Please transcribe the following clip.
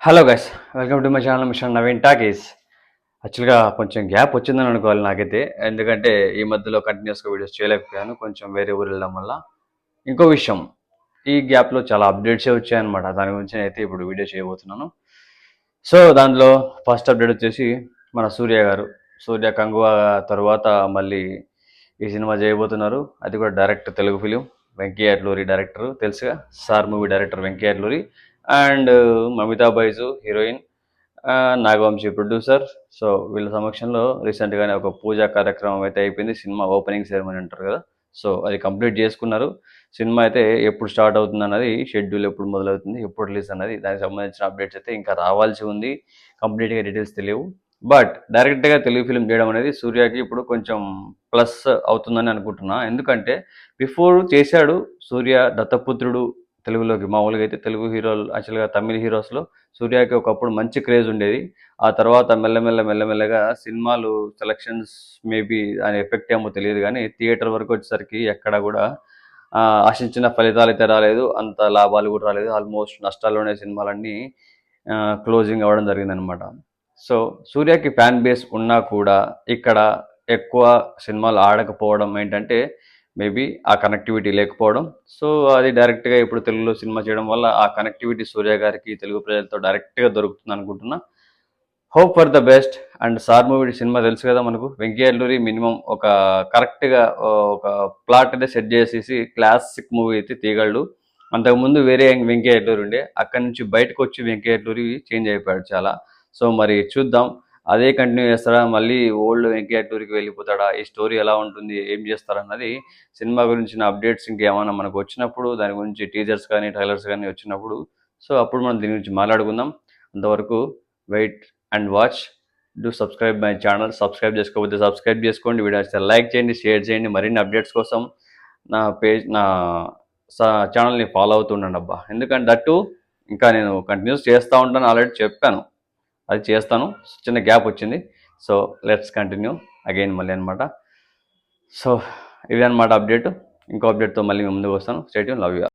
Hello guys, welcome to my channel mister Naveen talkies. యాక్చువల్గా కొంచెం gap వచ్చిందని అనుకోవాలి నాకైతే. ఎందుకంటే ఈ మధ్యలో కంటిన్యూస్గా వీడియోస్ చేయలేకపోయాను, కొంచెం వేరే ఊరు వెళ్ళడం వల్ల. ఇంకో విషయం, ఈ గ్యాప్లో చాలా అప్డేట్సే వచ్చాయన్నమాట. దాని గురించి అయితే ఇప్పుడు వీడియో చేయబోతున్నాను. సో దాంట్లో ఫస్ట్ అప్డేట్ వచ్చేసి మన సూర్య గారు. సూర్య కంగువ తర్వాత మళ్ళీ ఈ సినిమా చేయబోతున్నారు. అది కూడా direct Telugu film. Venky Atluri director, తెలుసుగా, Sir movie director Venky Atluri. And Mamitha Baiju heroine, Nagavamsi producer. So వీళ్ళ సమక్షంలో రీసెంట్గానే ఒక పూజా కార్యక్రమం అయితే అయిపోయింది. సినిమా ఓపెనింగ్ సెరమనీ అంటారు కదా, సో అది కంప్లీట్ చేసుకున్నారు. సినిమా అయితే ఎప్పుడు స్టార్ట్ అవుతుంది అన్నది, షెడ్యూల్ ఎప్పుడు మొదలవుతుంది, ఎప్పుడు రిలీజ్ అన్నది, దానికి సంబంధించిన అప్డేట్స్ అయితే ఇంకా రావాల్సి ఉంది. కంప్లీట్గా డీటెయిల్స్ తెలియవు. బట్ డైరెక్ట్గా తెలుగు ఫిలిం చేయడం అనేది సూర్యకి ఇప్పుడు కొంచెం ప్లస్ అవుతుందని అనుకుంటున్నా. ఎందుకంటే బిఫోర్ చేశాడు సూర్య దత్తపుత్రుడు తెలుగులోకి. మామూలుగా అయితే తెలుగు హీరోలు, యాక్చువల్గా తమిళ హీరోస్లో సూర్యకి ఒకప్పుడు మంచి క్రేజ్ ఉండేది. ఆ తర్వాత మెల్లమెల్లగా సినిమాలు సెలక్షన్స్ మేబీ దాని ఎఫెక్ట్ ఏమో తెలియదు, కానీ థియేటర్ వరకు వచ్చేసరికి ఎక్కడ కూడా ఆశించిన ఫలితాలు అయితే రాలేదు, అంత లాభాలు కూడా రాలేదు. ఆల్మోస్ట్ నష్టాల్లోనే సినిమాలన్నీ క్లోజింగ్ అవ్వడం జరిగిందనమాట. సో సూర్యకి ఫ్యాన్ బేస్ ఉన్నా కూడా ఇక్కడ ఎక్కువ సినిమాలు ఆడకపోవడం ఏంటంటే మేబీ ఆ కనెక్టివిటీ లేకపోవడం. సో అది డైరెక్ట్గా ఇప్పుడు తెలుగులో సినిమా చేయడం వల్ల ఆ కనెక్టివిటీ సూర్య గారికి తెలుగు ప్రజలతో డైరెక్ట్గా దొరుకుతుంది అనుకుంటున్నా. Hope for the best. And sir movie cinema తెలుసు కదా మనకు, వెంకీ అల్లూరి మినిమం ఒక కరెక్ట్గా ఒక ప్లాట్ అయితే సెట్ చేసేసి క్లాసిక్ మూవీ అయితే తీయగలడు. అంతకుముందు వేరే వెంకీ అల్లూరి ఉండే, అక్కడి నుంచి బయటకు వచ్చి వెంకీ అల్లూరి చేంజ్ అయిపోయాడు చాలా. సో మరి చూద్దాం, అదే కంటిన్యూ చేస్తాడా, మళ్ళీ ఓల్డ్ వెంకీ అల్లూరికి వెళ్ళిపోతాడా, ఈ స్టోరీ ఎలా ఉంటుంది, ఏం చేస్తారన్నది సినిమా గురించిన అప్డేట్స్ ఇంకేమైనా మనకు వచ్చినప్పుడు, దాని గురించి టీజర్స్ కానీ ట్రైలర్స్ కానీ వచ్చినప్పుడు, సో అప్పుడు మనం దీని గురించి మాట్లాడుకుందాం. అంతవరకు wait and watch. Do subscribe my channel. Subscribe చేసుకోకపోతే సబ్స్క్రైబ్ చేసుకోండి, వీడియో నచ్చితే లైక్ చేయండి, షేర్ చేయండి. మరిన్ని అప్డేట్స్ కోసం నా ఛానల్ని ఫాలో అవుతుండండి అబ్బా. ఎందుకంటే దట్టు ఇంకా నేను కంటిన్యూస్ చేస్తూ ఉంటాను, ఆల్రెడీ చెప్పాను, అది చేస్తాను. చిన్న గ్యాప్ వచ్చింది. సో లెట్స్ కంటిన్యూ అగైన్ మళ్ళీ అనమాట. సో ఇదే అనమాట అప్డేట్. ఇంకో అప్డేట్తో మళ్ళీ ముందుకు వస్తాను. Stay tune. Love you.